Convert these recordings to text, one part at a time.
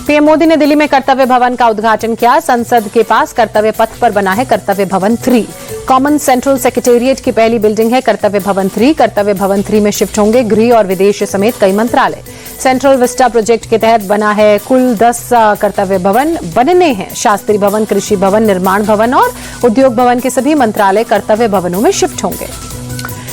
PM Modi ने दिल्ली में कर्तव्य भवन का उद्घाटन किया। संसद के पास कर्तव्य पथ पर बना है कर्तव्य भवन 3। कॉमन सेंट्रल सेक्रेटेरिएट की पहली बिल्डिंग है कर्तव्य भवन 3। कर्तव्य भवन 3 में शिफ्ट होंगे गृह और विदेश समेत कई मंत्रालय। सेंट्रल विस्टा प्रोजेक्ट के तहत बना है कुल 10 कर्तव्य भवन बनने हैं। शास्त्री भवन, कृषि भवन, निर्माण भवन और उद्योग भवन के सभी मंत्रालय कर्तव्य भवनों में शिफ्ट होंगे।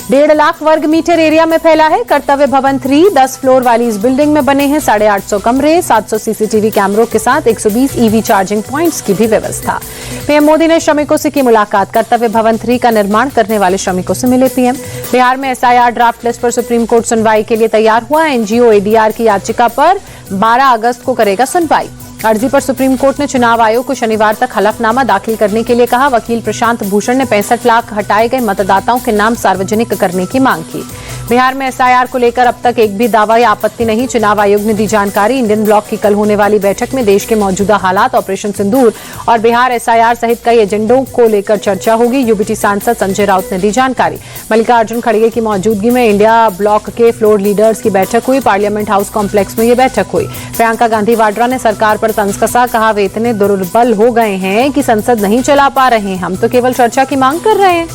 1.5 लाख वर्ग मीटर एरिया में फैला है कर्तव्य भवन 3। 10 फ्लोर वाली इस बिल्डिंग में बने हैं 850 कमरे, 700 सीसीटीवी कैमरों के साथ 120 ईवी चार्जिंग पॉइंट्स की भी व्यवस्था। पीएम मोदी ने श्रमिकों से की मुलाकात। कर्तव्य भवन 3 का निर्माण करने वाले श्रमिकों से मिले पीएम। बिहार में एसआईआर ड्राफ्ट लिस्ट पर सुप्रीम कोर्ट सुनवाई के लिए तैयार हुआ। एनजीओ एडीआर की याचिका पर 12 अगस्त को करेगा सुनवाई। अर्जी पर सुप्रीम कोर्ट ने चुनाव आयोग को शनिवार तक हलफनामा दाखिल करने के लिए कहा। वकील प्रशांत भूषण ने 65 लाख हटाए गए मतदाताओं के नाम सार्वजनिक करने की मांग की। बिहार में एसआईआर को लेकर अब तक एक भी दावा या आपत्ति नहीं। चुनाव आयोग ने दी जानकारी। इंडियन ब्लॉक की कल होने वाली बैठक में देश के मौजूदा हालात, ऑपरेशन सिंदूर और बिहार एसआईआर सहित कई एजेंडों को लेकर चर्चा होगी। यूबीटी सांसद संजय राउत ने दी जानकारी। मल्लिकार्जुन खड़गे की मौजूदगी में इंडिया ब्लॉक के फ्लोर लीडर्स की बैठक हुई। पार्लियामेंट हाउस कॉम्प्लेक्स में ये बैठक हुई। प्रियंका गांधी वाड्रा ने सरकार पर तंज कसा। कहा, वे इतने दुर्बल हो गए हैं कि संसद नहीं चला पा रहे हैं, हम तो केवल चर्चा की मांग कर रहे हैं।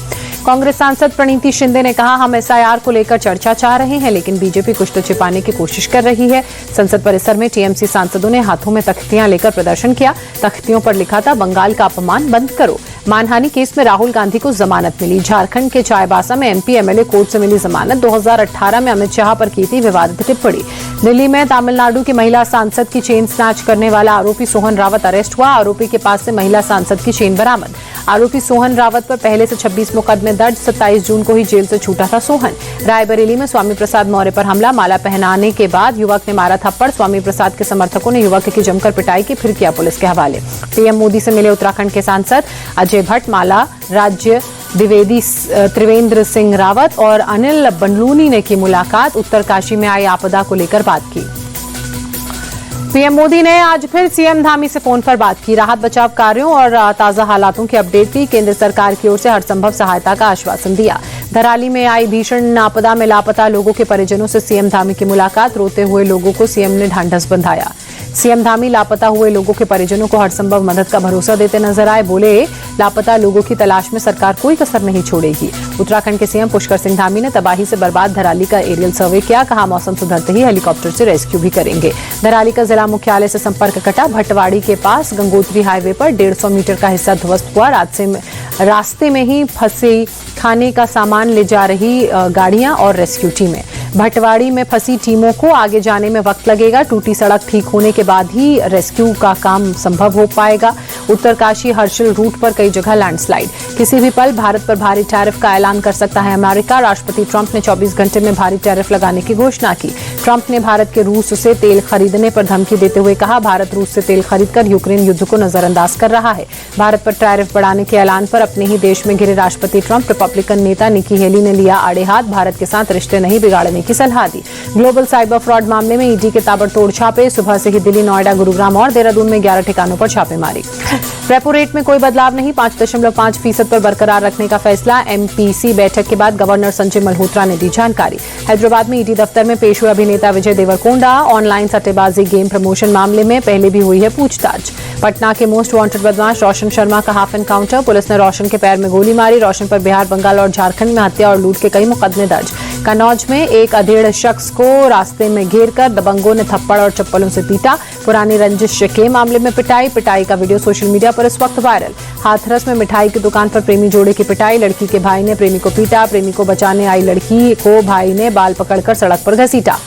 कांग्रेस सांसद प्रणीति शिंदे ने कहा, हम एसआईआर को लेकर चर्चा चाह रहे हैं, लेकिन बीजेपी कुछ तो छिपाने की कोशिश कर रही है। संसद परिसर में टीएमसी सांसदों ने हाथों में तख्तियां लेकर प्रदर्शन किया। तख्तियों पर लिखा था, बंगाल का अपमान बंद करो। मानहानि केस में राहुल गांधी को जमानत मिली। झारखंड के चाईबासा में एमपी एमएलए कोर्ट से मिली जमानत। 2018 में अमित शाह पर की थी विवादित टिप्पणी। दिल्ली में तमिलनाडु की महिला सांसद की चेन स्नैच करने वाला आरोपी सोहन रावत अरेस्ट हुआ। आरोपी के पास से महिला सांसद की चेन बरामद। आरोपी सोहन रावत पर पहले से 26 मुकदमे दर्ज। 27 जून को ही जेल से छूटा था सोहन। रायबरेली में स्वामी प्रसाद मौर्य पर हमला। माला पहनाने के बाद युवक ने मारा थप्पड़। स्वामी प्रसाद के समर्थकों ने युवक की जमकर पिटाई की, फिर किया पुलिस के हवाले। पीएम मोदी से मिले उत्तराखंड के सांसद अजय भट्ट, माला राज्य द्विवेदी त्रिवेंद्र सिंह रावत और अनिल बंडलूनी ने की मुलाकात। उत्तरकाशी में आई आपदा को लेकर बात की। पीएम मोदी ने आज फिर सीएम धामी से फोन पर बात की। राहत बचाव कार्यों और ताजा हालातों की अपडेट दी। केंद्र सरकार की ओर से हर संभव सहायता का आश्वासन दिया। धराली में आई भीषण आपदा में लापता लोगों के परिजनों से सीएम धामी की मुलाकात। रोते हुए लोगों को सीएम ने ढांढस बंधाया। सीएम धामी लापता हुए लोगों के परिजनों को हर संभव मदद का भरोसा देते नजर आए। बोले, लापता लोगों की तलाश में सरकार कोई कसर नहीं छोड़ेगी। उत्तराखंड के सीएम पुष्कर सिंह धामी ने तबाही से बर्बाद धराली का एरियल सर्वे किया। कहा, मौसम सुधरते ही हेलीकॉप्टर से रेस्क्यू भी करेंगे। धराली का जिला मुख्यालय से संपर्क कटा। भटवाड़ी के पास गंगोत्री हाईवे पर 150 मीटर का हिस्सा ध्वस्त हुआ। रास्ते में ही फंसी खाने का सामान ले जा रही गाड़ियां और रेस्क्यू टीमें। भटवाड़ी में फंसी टीमों को आगे जाने में वक्त लगेगा। टूटी सड़क ठीक होने के बाद ही रेस्क्यू का काम संभव हो पाएगा। उत्तरकाशी हर्षिल रूट पर कई जगह लैंडस्लाइड। किसी भी पल भारत पर भारी टैरिफ का ऐलान कर सकता है अमेरिका। राष्ट्रपति ट्रंप ने 24 घंटे में भारी टैरिफ लगाने की घोषणा की। ट्रंप ने भारत के रूस से तेल खरीदने पर धमकी देते हुए कहा, भारत रूस से तेल खरीदकर यूक्रेन युद्ध को नजरअंदाज कर रहा है। भारत पर टैरिफ बढ़ाने के ऐलान पर अपने ही देश में घिरे राष्ट्रपति ट्रंप रिपब्लिकन नेता निकी हेली ने लिया आड़े हाथ। भारत के साथ रिश्ते नहीं बिगाड़ने की सलाह दी। ग्लोबल साइबर फ्रॉड मामले में ईडी के ताबड़तोड़ छापे। सुबह से ही दिल्ली, नोएडा, गुरुग्राम और देहरादून में 11 ठिकानों पर छापेमारी। रेपो रेट में कोई बदलाव नहीं, 5.5% पर बरकरार रखने का फैसला। एमपीसी बैठक के बाद गवर्नर संजय मल्होत्रा ने दी जानकारी। हैदराबाद में ईडी दफ्तर में पेश हुए अभिनेता विजय देवरकोंडा। ऑनलाइन सट्टेबाजी गेम प्रमोशन मामले में पहले भी हुई है पूछताछ। पटना के मोस्ट वांटेड बदमाश रोशन शर्मा का हाफ एनकाउंटर। पुलिस ने रोशन के पैर में गोली मारी। रोशन पर बिहार, बंगाल और झारखंड में हत्या और लूट के कई मुकदमे दर्ज। कन्नौज में एक अधेड़ शख्स को रास्ते में घेरकर दबंगों ने थप्पड़ और चप्पलों से पीटा। पुरानी रंजिश के मामले में पिटाई का वीडियो सोशल मीडिया पर इस वक्त वायरल। हाथरस में मिठाई की दुकान पर प्रेमी जोड़े की पिटाई। लड़की के भाई ने प्रेमी को पीटा। प्रेमी को बचाने आई लड़की को भाई ने बाल पकड़कर सड़क पर घसीटा।